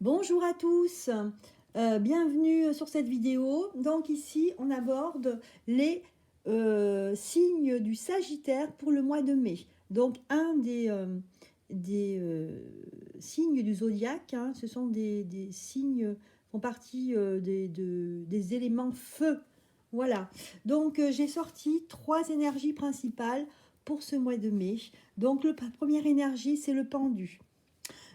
Bonjour à tous, bienvenue sur cette vidéo. Donc ici, on aborde les signes du Sagittaire pour le mois de mai. Donc un des signes du zodiaque, hein, ce sont des signes, font partie des éléments feu. Voilà, donc j'ai sorti 3 énergies principales pour ce mois de mai. Donc la première énergie, c'est le pendu.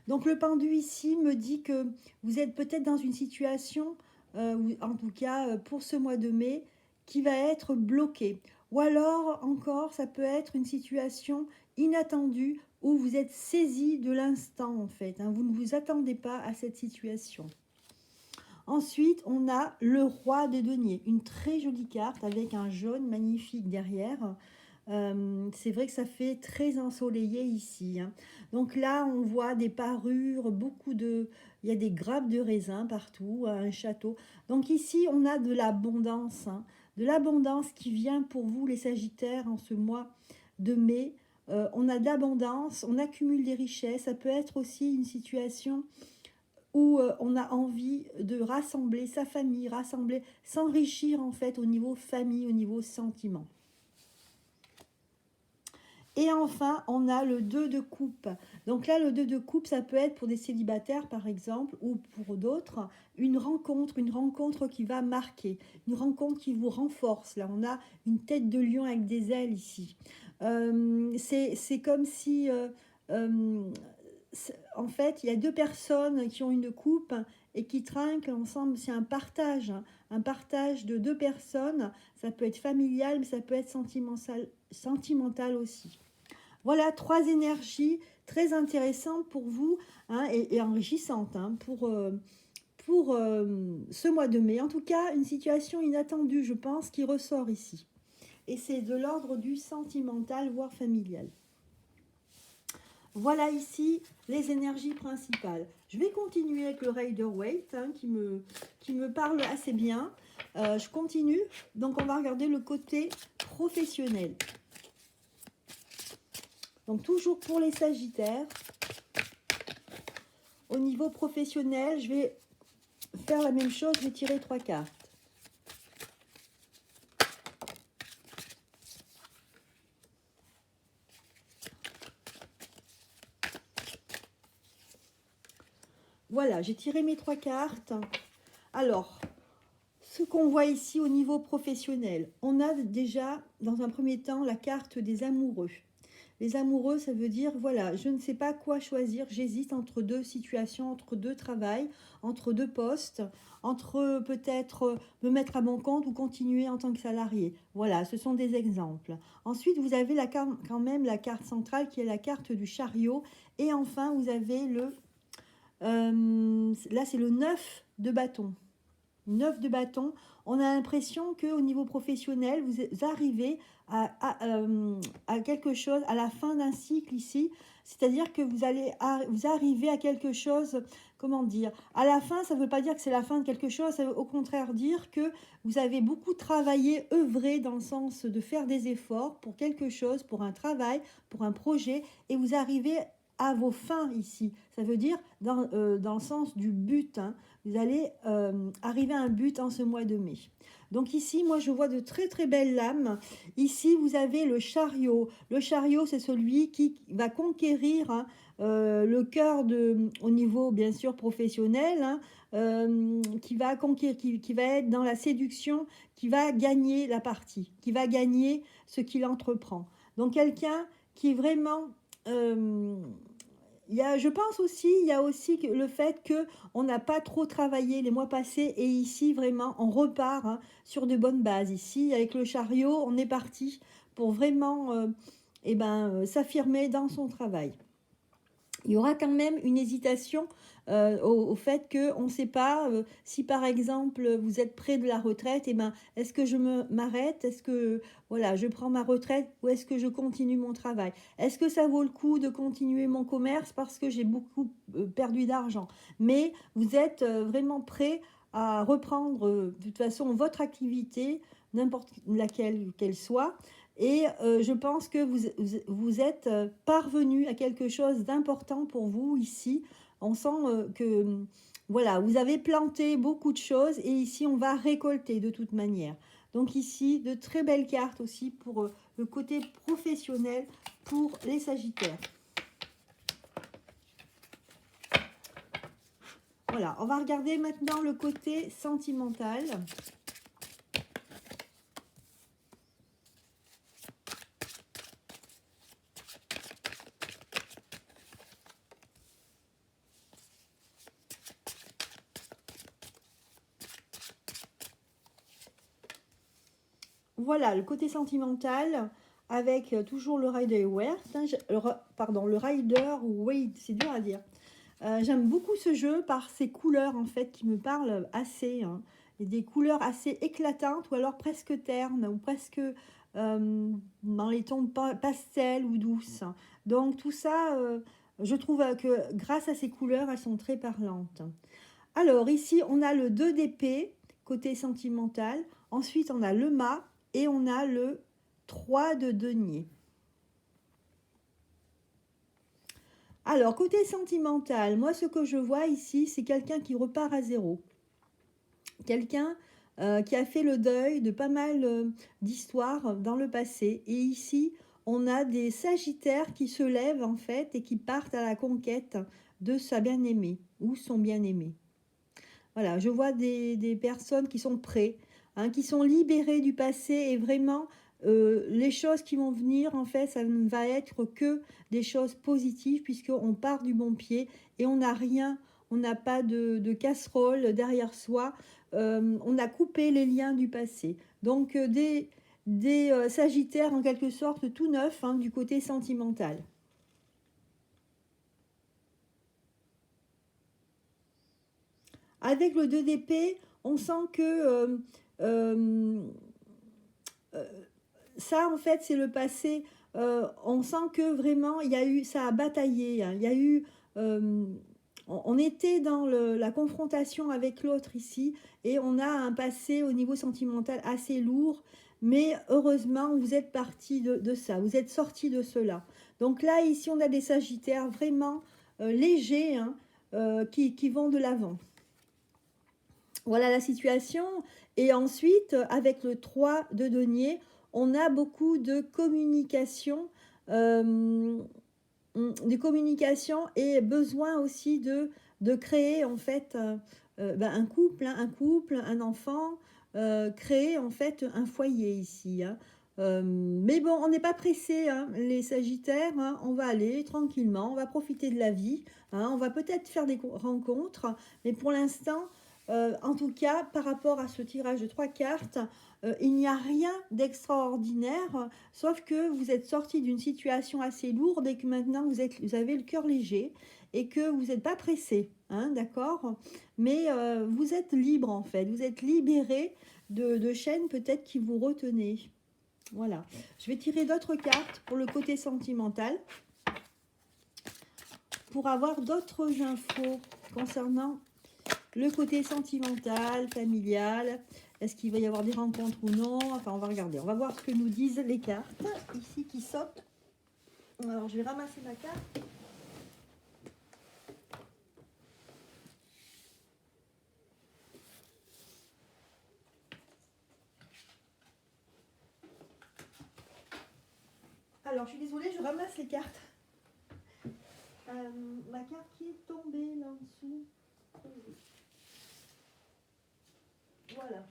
Donc le pendu ici me dit que vous êtes peut-être dans une situation, ou en tout cas pour ce mois de mai, qui va être bloquée. Ou alors encore, ça peut être une situation inattendue où vous êtes saisi de l'instant en fait, hein, vous ne vous attendez pas à cette situation. Ensuite, on a le roi de denier, une très jolie carte avec un jaune magnifique derrière. C'est vrai que ça fait très ensoleillé ici, hein. Donc là, on voit des parures, il y a des grappes de raisin partout, un château. Donc ici, on a de l'abondance, hein, de l'abondance qui vient pour vous, les Sagittaires, en ce mois de mai. On a de l'abondance, on accumule des richesses. Ça peut être aussi une situation où on a envie de rassembler sa famille, s'enrichir en fait au niveau famille, au niveau sentiment. Et enfin, on a le 2 de coupe. Donc là, le 2 de coupe, ça peut être pour des célibataires, par exemple, ou pour d'autres, une rencontre qui va marquer, une rencontre qui vous renforce. Là, on a une tête de lion avec des ailes ici. C'est comme si, euh, en fait, il y a 2 personnes qui ont une coupe et qui trinquent ensemble. C'est un partage de 2 personnes. Ça peut être familial, mais ça peut être sentimental aussi. Voilà 3 énergies très intéressantes pour vous, hein, et enrichissantes, hein, pour ce mois de mai. En tout cas, une situation inattendue, je pense, qui ressort ici. Et c'est de l'ordre du sentimental, voire familial. Voilà ici les énergies principales. Je vais continuer avec le Rider-Waite, hein, qui me parle assez bien. Je continue. Donc, on va regarder le côté professionnel. Donc toujours pour les Sagittaires, au niveau professionnel, je vais faire la même chose, je vais tirer 3 cartes. Voilà, j'ai tiré mes 3 cartes. Alors, ce qu'on voit ici au niveau professionnel, on a déjà, dans un premier temps, la carte des amoureux. Les amoureux, ça veut dire, voilà, je ne sais pas quoi choisir, j'hésite entre 2 situations, entre 2 travails, entre 2 postes, entre peut-être me mettre à mon compte ou continuer en tant que salarié. Voilà, ce sont des exemples. Ensuite, vous avez quand même la carte centrale qui est la carte du chariot. Et enfin, vous avez là c'est le 9 de bâton. 9 de bâton, on a l'impression qu'au niveau professionnel, vous arrivez à quelque chose, à la fin d'un cycle ici, c'est-à-dire que vous arrivez à quelque chose, comment dire, à la fin, ça ne veut pas dire que c'est la fin de quelque chose, ça veut au contraire dire que vous avez beaucoup travaillé, œuvré dans le sens de faire des efforts pour quelque chose, pour un travail, pour un projet, et vous arrivez à vos fins ici. Ça veut dire dans le sens du but, hein. Vous allez arriver à un but en ce mois de mai. Donc ici, moi, je vois de très très belles lames. Ici, vous avez le chariot. Le chariot, c'est celui qui va conquérir, hein, le cœur au niveau, bien sûr, professionnel, hein, qui va conquérir, qui va être dans la séduction, qui va gagner la partie, qui va gagner ce qu'il entreprend. Donc quelqu'un qui est vraiment... je pense aussi, il y a aussi le fait qu'on n'a pas trop travaillé les mois passés et ici vraiment on repart, hein, sur de bonnes bases. Ici avec le chariot, on est parti pour vraiment s'affirmer dans son travail. Il y aura quand même une hésitation au fait qu'on ne sait pas si par exemple vous êtes près de la retraite, est-ce que je m'arrête, est-ce que voilà, je prends ma retraite ou est-ce que je continue mon travail? Est-ce que ça vaut le coup de continuer mon commerce parce que j'ai beaucoup perdu d'argent? Mais vous êtes vraiment prêt à reprendre de toute façon votre activité, n'importe laquelle qu'elle soit. Et je pense que vous êtes parvenu à quelque chose d'important pour vous ici. On sent que voilà, vous avez planté beaucoup de choses et ici on va récolter de toute manière. Donc ici, de très belles cartes aussi pour le côté professionnel pour les Sagittaires. Voilà, on va regarder maintenant le côté sentimental. Voilà, le côté sentimental avec toujours le Rider Waite, pardon, le Rider Waite, c'est dur à dire. J'aime beaucoup ce jeu par ses couleurs en fait qui me parlent assez, hein. Et des couleurs assez éclatantes ou alors presque ternes ou presque dans les tons pastel ou douces. Donc tout ça, je trouve que grâce à ces couleurs, elles sont très parlantes. Alors ici, on a le 2 d'épée, côté sentimental. Ensuite, on a le mât et on a le 3 de denier. Alors, côté sentimental, moi, ce que je vois ici, c'est quelqu'un qui repart à zéro. Quelqu'un qui a fait le deuil de pas mal d'histoires dans le passé. Et ici, on a des Sagittaires qui se lèvent, en fait, et qui partent à la conquête de sa bien-aimée ou son bien-aimé. Voilà, je vois des personnes qui sont prêtes, hein, qui sont libérées du passé et vraiment les choses qui vont venir, en fait, ça ne va être que des choses positives puisqu'on part du bon pied et on n'a rien, on n'a pas de casserole derrière soi, on a coupé les liens du passé. Donc des Sagittaires en quelque sorte tout neufs, hein, du côté sentimental. Avec le 2 d'épée, on sent que ça, en fait, c'est le passé. On sent que vraiment, il y a eu, ça a bataillé, hein. Il y a eu, on était dans la confrontation avec l'autre ici, et on a un passé au niveau sentimental assez lourd. Mais heureusement, vous êtes parti de ça, vous êtes sorti de cela. Donc là, ici, on a des Sagittaires vraiment légers, hein, qui vont de l'avant. Voilà la situation. Et ensuite, avec le 3 de denier, on a beaucoup de communication, et besoin aussi de créer en fait un couple, hein, un enfant, créer en fait un foyer ici, hein. Mais bon, on n'est pas pressé, hein, les Sagittaires, hein, on va aller tranquillement, on va profiter de la vie, hein, on va peut-être faire des rencontres, mais pour l'instant, en tout cas, par rapport à ce tirage de 3 cartes, il n'y a rien d'extraordinaire, sauf que vous êtes sorti d'une situation assez lourde et que maintenant vous avez le cœur léger et que vous n'êtes pas pressé, hein, d'accord? Mais vous êtes libre en fait, vous êtes libéré de chaînes peut-être qui vous retenaient. Voilà. Je vais tirer d'autres cartes pour le côté sentimental, pour avoir d'autres infos concernant le côté sentimental, familial. Est-ce qu'il va y avoir des rencontres ou non? Enfin, on va regarder. On va voir ce que nous disent les cartes ici qui sautent. Alors, je vais ramasser ma carte. Alors, je suis désolée, je ramasse les cartes. Ma carte qui est tombée là en dessous. Voilà.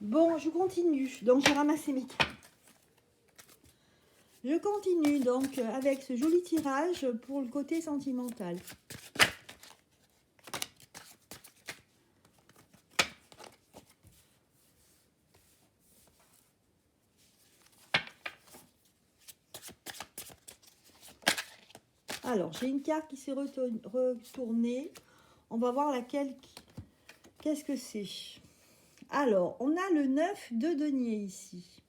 Bon, je continue. Donc, j'ai ramassé mes cartes. Je continue donc avec ce joli tirage pour le côté sentimental. Alors, j'ai une carte qui s'est retournée. On va voir laquelle. Qu'est-ce que c'est? Alors, on a le 9 de denier ici.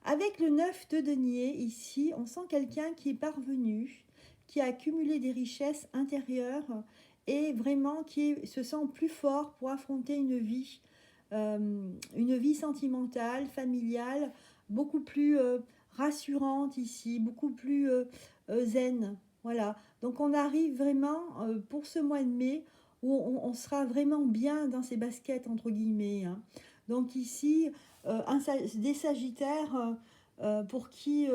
Avec le 9 de denier ici, on sent quelqu'un qui est parvenu, qui a accumulé des richesses intérieures et vraiment qui se sent plus fort pour affronter une vie sentimentale, familiale, beaucoup plus rassurante ici, beaucoup plus zen. Voilà, donc on arrive vraiment pour ce mois de mai où on sera vraiment bien dans ses baskets, entre guillemets, hein. Donc ici, des sagittaires pour qui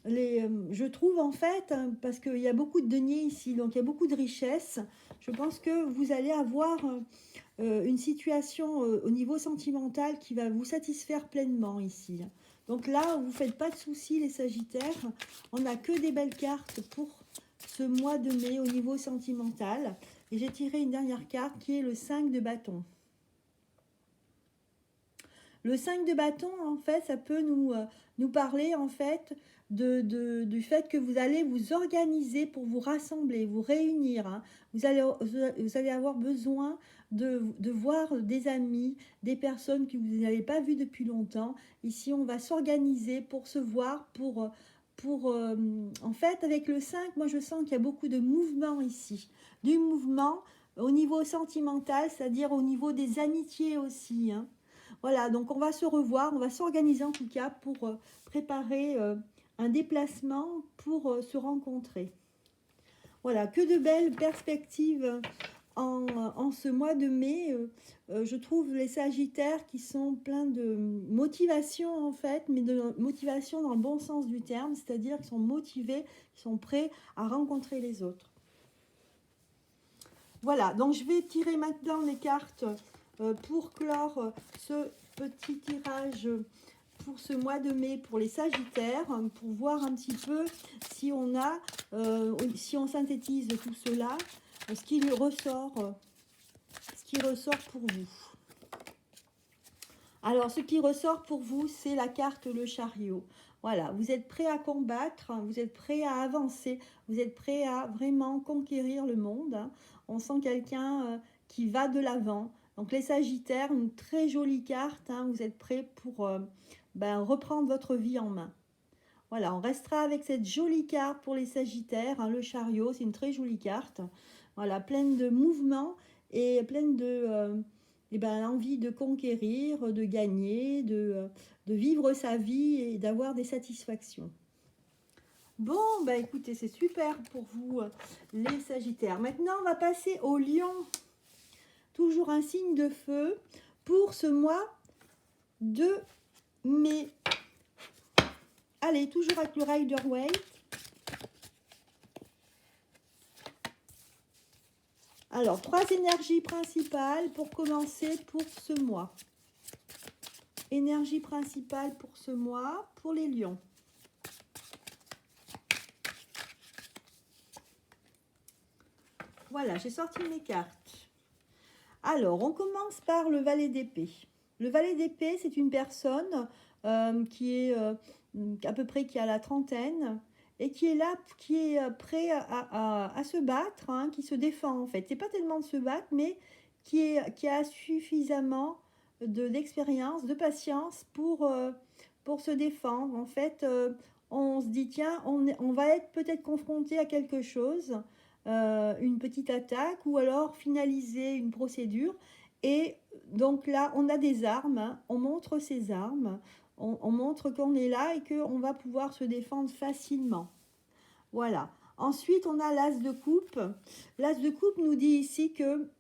je trouve en fait, hein, parce qu'il y a beaucoup de deniers ici, donc il y a beaucoup de richesses, je pense que vous allez avoir une situation au niveau sentimental qui va vous satisfaire pleinement ici. Donc là, vous ne faites pas de soucis les sagittaires, on n'a que des belles cartes pour ce mois de mai au niveau sentimental. Et j'ai tiré une dernière carte qui est le 5 de bâton. Le 5 de bâton, en fait, ça peut nous parler, en fait, du fait que vous allez vous organiser pour vous rassembler, vous réunir, hein. Vous allez avoir besoin de voir des amis, des personnes que vous n'avez pas vues depuis longtemps. Ici, on va s'organiser pour se voir, en fait, avec le 5, moi, je sens qu'il y a beaucoup de mouvement ici. Du mouvement au niveau sentimental, c'est-à-dire au niveau des amitiés aussi, hein. Voilà, donc on va se revoir, on va s'organiser en tout cas pour préparer un déplacement pour se rencontrer. Voilà, que de belles perspectives en ce mois de mai. Je trouve les sagittaires qui sont pleins de motivation en fait, mais de motivation dans le bon sens du terme, c'est-à-dire qu'ils sont motivés, qu'ils sont prêts à rencontrer les autres. Voilà, donc je vais tirer maintenant les cartes pour clore ce petit tirage pour ce mois de mai pour les sagittaires, pour voir un petit peu si si on synthétise tout cela, ce qui ressort pour vous. Alors, ce qui ressort pour vous, c'est la carte le chariot. Voilà, vous êtes prêt à combattre, vous êtes prêt à avancer, vous êtes prêt à vraiment conquérir le monde, hein. On sent quelqu'un qui va de l'avant. Donc les sagittaires, une très jolie carte, hein. Vous êtes prêts pour reprendre votre vie en main. Voilà, on restera avec cette jolie carte pour les sagittaires, hein, le chariot, c'est une très jolie carte. Voilà, pleine de mouvements et pleine de envie de conquérir, de gagner, de vivre sa vie et d'avoir des satisfactions. Bon, écoutez, c'est super pour vous, les sagittaires. Maintenant, on va passer au lion. Toujours un signe de feu pour ce mois de mai. Allez, toujours avec le Rider-Waite. Alors, 3 énergies principales pour commencer pour ce mois. Énergie principale pour ce mois, pour les lions. Voilà, j'ai sorti mes cartes. Alors, on commence par le valet d'épée. Le valet d'épée, c'est une personne qui est à peu près qui a la trentaine et qui est là, qui est prêt à se battre, hein, qui se défend en fait. C'est pas tellement de se battre, mais qui a suffisamment d'expérience, de patience pour se défendre. En fait, on se dit, tiens, on va être peut-être confronté à quelque chose, une petite attaque ou alors finaliser une procédure. Et donc là, on a des armes, hein, on montre ses armes, on montre qu'on est là et qu'on va pouvoir se défendre facilement. Voilà. Ensuite, on a l'as de coupe. L'as de coupe nous dit ici que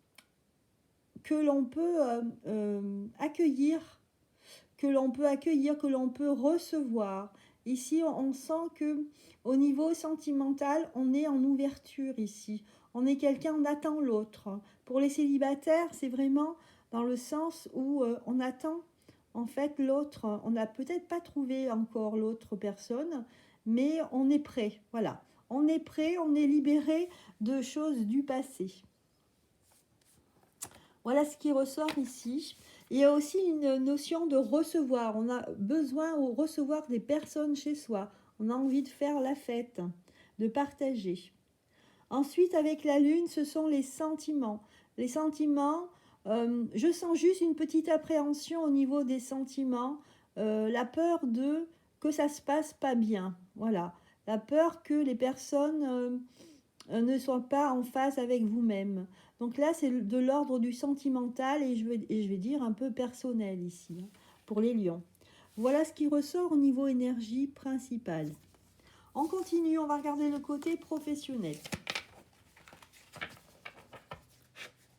l'on peut accueillir, que l'on peut recevoir. Ici, on sent que au niveau sentimental, on est en ouverture ici. On est quelqu'un, on attend l'autre. Pour les célibataires, c'est vraiment dans le sens où on attend en fait l'autre. On n'a peut-être pas trouvé encore l'autre personne, mais on est prêt. Voilà, on est prêt, on est libéré de choses du passé. Voilà ce qui ressort ici. Il y a aussi une notion de recevoir. On a besoin de recevoir des personnes chez soi. On a envie de faire la fête, de partager. Ensuite, avec la lune, ce sont les sentiments. Les sentiments, je sens juste une petite appréhension au niveau des sentiments, la peur de que ça se passe pas bien. Voilà, la peur que les personnes ne soient pas en phase avec vous-même. Donc là, c'est de l'ordre du sentimental et je vais dire un peu personnel ici, hein, pour les lions. Voilà ce qui ressort au niveau énergie principale. On continue, on va regarder le côté professionnel.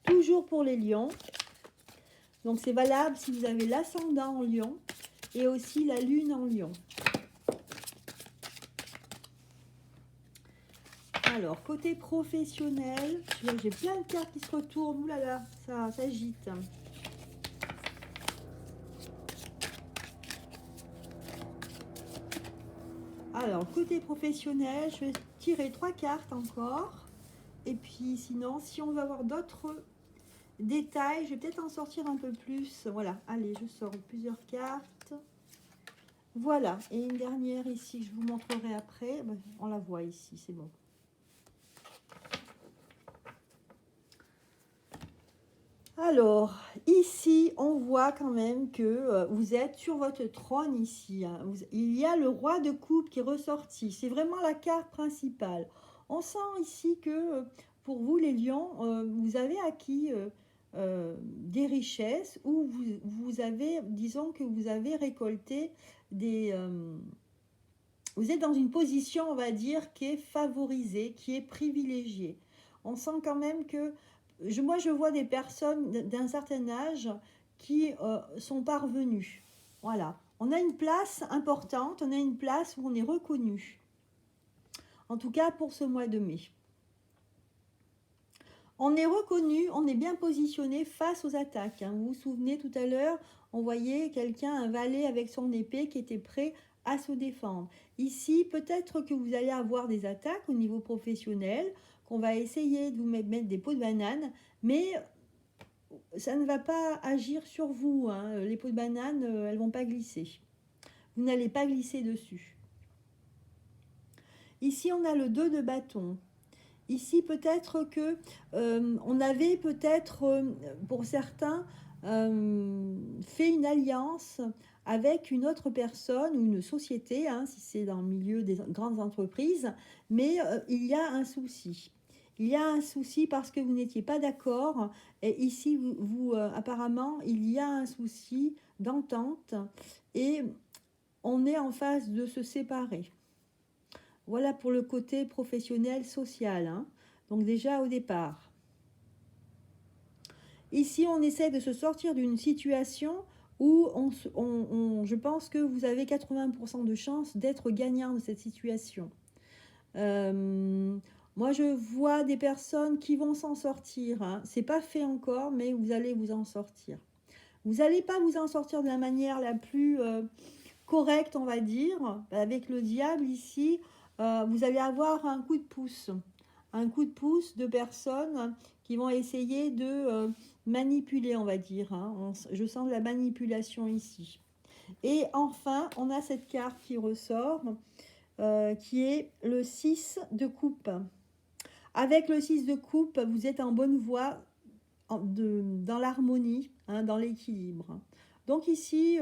Toujours pour les lions. Donc c'est valable si vous avez l'ascendant en lion et aussi la lune en lion. Alors, côté professionnel, j'ai plein de cartes qui se retournent. Ouh là là, ça s'agite. Alors, côté professionnel, je vais tirer 3 cartes encore. Et puis, sinon, si on veut avoir d'autres détails, je vais peut-être en sortir un peu plus. Voilà, allez, je sors plusieurs cartes. Voilà, et une dernière ici que je vous montrerai après. On la voit ici, c'est bon. Alors, ici, on voit quand même que vous êtes sur votre trône ici. Hein. Il y a le roi de coupe qui est ressorti. C'est vraiment la carte principale. On sent ici que pour vous, les lions, vous avez acquis des richesses ou vous avez, disons que vous avez récolté des... vous êtes dans une position, on va dire, qui est favorisée, qui est privilégiée. On sent quand même que moi, je vois des personnes d'un certain âge qui sont parvenues. Voilà. On a une place importante, on a une place où on est reconnu. En tout cas, pour ce mois de mai. On est reconnu, on est bien positionné face aux attaques. Hein. Vous vous souvenez tout à l'heure, on voyait quelqu'un, un valet avec son épée qui était prêt à se défendre. Ici, peut-être que vous allez avoir des attaques au niveau professionnel, qu'on va essayer de vous mettre des pots de banane, mais ça ne va pas agir sur vous. Hein. Les pots de banane, elles ne vont pas glisser. Vous n'allez pas glisser dessus. Ici, on a le 2 de bâton. Ici, peut-être que on avait peut-être, pour certains, fait une alliance avec une autre personne ou une société, hein, si c'est dans le milieu des grandes entreprises, mais il y a un souci. Il y a un souci parce que vous n'étiez pas d'accord. Et ici, apparemment, il y a un souci d'entente et on est en phase de se séparer. Voilà pour le côté professionnel, social. Hein. Donc déjà au départ. Ici, on essaie de se sortir d'une situation où je pense que vous avez 80% de chance d'être gagnant de cette situation. Moi, je vois des personnes qui vont s'en sortir. Hein. Ce n'est pas fait encore, mais vous allez vous en sortir. Vous n'allez pas vous en sortir de la manière la plus correcte, on va dire. Avec le diable ici, vous allez avoir un coup de pouce. Un coup de pouce de personnes qui vont essayer de manipuler, on va dire. Hein. Je sens de la manipulation ici. Et enfin, on a cette carte qui ressort, qui est le 6 de coupe. Avec le 6 de coupe, vous êtes en bonne voie dans l'harmonie, hein, dans l'équilibre. Donc ici,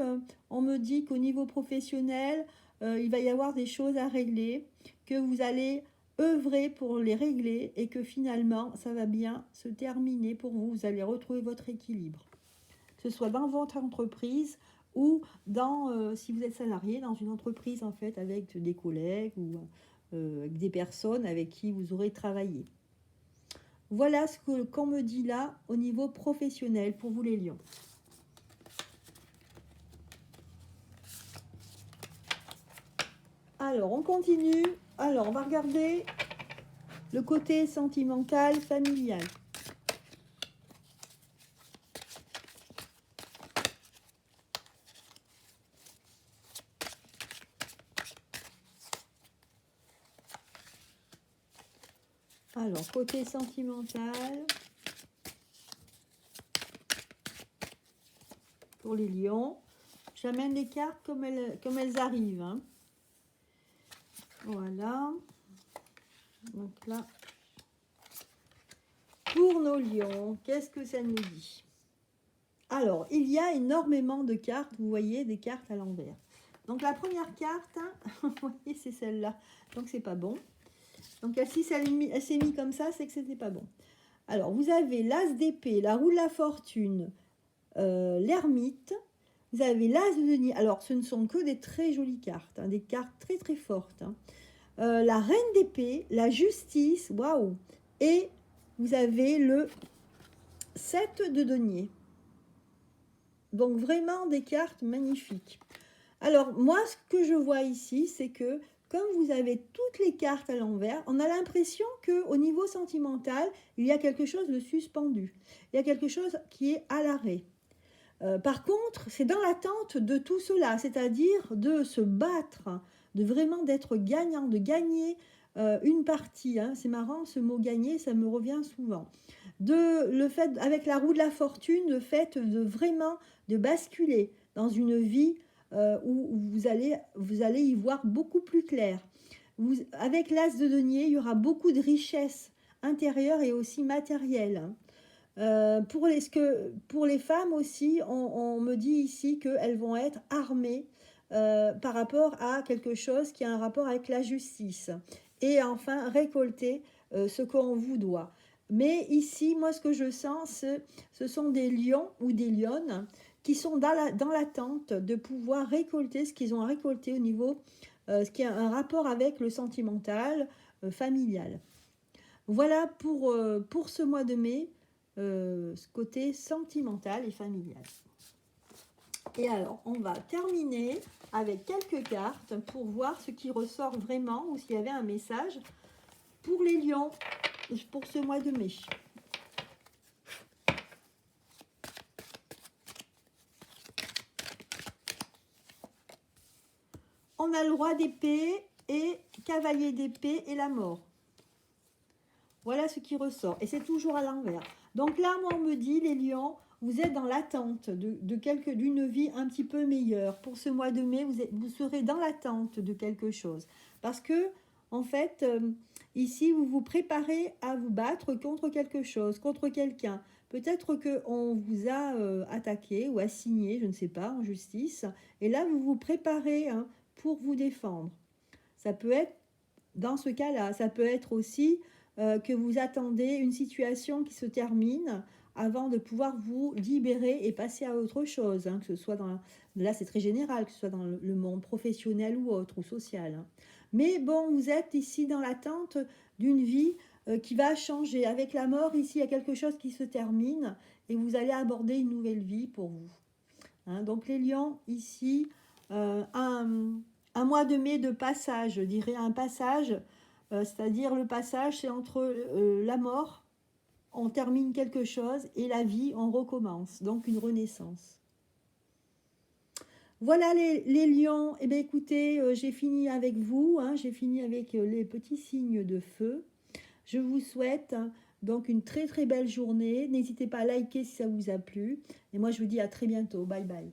on me dit qu'au niveau professionnel, il va y avoir des choses à régler, que vous allez œuvrer pour les régler et que finalement, ça va bien se terminer pour vous. Vous allez retrouver votre équilibre. Que ce soit dans votre entreprise ou si vous êtes salarié dans une entreprise en fait avec des collègues ou des personnes avec qui vous aurez travaillé. Voilà ce qu'on me dit là au niveau professionnel pour vous les lions. Alors, on continue. Alors, on va regarder le côté sentimental, familial. Alors, côté sentimental, pour les lions, j'amène les cartes comme elles arrivent. Hein. Voilà. Donc là, pour nos lions, qu'est-ce que ça nous dit? Alors, il y a énormément de cartes, vous voyez, des cartes à l'envers. Donc la première carte, hein, vous voyez, c'est celle-là. Donc c'est pas bon. Donc si elle s'est mise comme ça, c'est que c'était pas bon. Alors, vous avez l'as d'épée, la roue de la fortune, l'ermite. Vous avez l'as de denier. Alors, ce ne sont que des très jolies cartes, hein, des cartes très très fortes. Hein. La reine d'épée, la justice, waouh. Et vous avez le 7 de denier. Donc, vraiment des cartes magnifiques. Alors, moi, ce que je vois ici, c'est que comme vous avez toutes les cartes à l'envers, on a l'impression qu'au niveau sentimental, il y a quelque chose de suspendu. Il y a quelque chose qui est à l'arrêt. Par contre, c'est dans l'attente de tout cela, c'est-à-dire de se battre, de vraiment d'être gagnant, de gagner une partie. Hein. C'est marrant, ce mot gagner, ça me revient souvent. Le fait, avec la roue de la fortune, le fait de vraiment de basculer dans une vie où vous allez y voir beaucoup plus clair. Avec l'as de denier, il y aura beaucoup de richesses intérieures et aussi matérielles. Pour les femmes aussi, on me dit ici qu'elles vont être armées par rapport à quelque chose qui a un rapport avec la justice. Et enfin, récolter ce qu'on vous doit. Mais ici, moi, ce que je sens, ce sont des lions ou des lionnes qui sont dans l'attente de pouvoir récolter ce qu'ils ont à récolter au niveau, ce qui a un rapport avec le sentimental, familial. Voilà pour ce mois de mai, ce côté sentimental et familial. Et alors, on va terminer avec quelques cartes pour voir ce qui ressort vraiment ou s'il y avait un message pour les lions pour ce mois de mai. On a le roi d'épée et cavalier d'épée et la mort. Voilà ce qui ressort. Et c'est toujours à l'envers. Donc là, moi, on me dit, les lions, vous êtes dans l'attente d'une vie un petit peu meilleure. Pour ce mois de mai, vous serez dans l'attente de quelque chose. Parce que, en fait, ici, vous vous préparez à vous battre contre quelque chose, contre quelqu'un. Peut-être qu'on vous a attaqué ou assigné, je ne sais pas, en justice. Et là, vous vous préparez pour vous défendre. Ça peut être dans ce cas-là. Ça peut être aussi que vous attendez une situation qui se termine avant de pouvoir vous libérer et passer à autre chose, hein, que ce soit là c'est très général, que ce soit dans le monde professionnel ou autre, ou social. Hein. Mais bon, vous êtes ici dans l'attente d'une vie qui va changer. Avec la mort, ici, il y a quelque chose qui se termine et vous allez aborder une nouvelle vie pour vous. Hein, donc les lions, ici, un mois de mai de passage, je dirais un passage, c'est-à-dire le passage, c'est entre la mort, on termine quelque chose, et la vie, on recommence, donc une renaissance. Voilà les lions, eh bien écoutez, j'ai fini avec vous, hein, j'ai fini avec les petits signes de feu. Je vous souhaite donc une très très belle journée, n'hésitez pas à liker si ça vous a plu, et moi je vous dis à très bientôt, bye bye.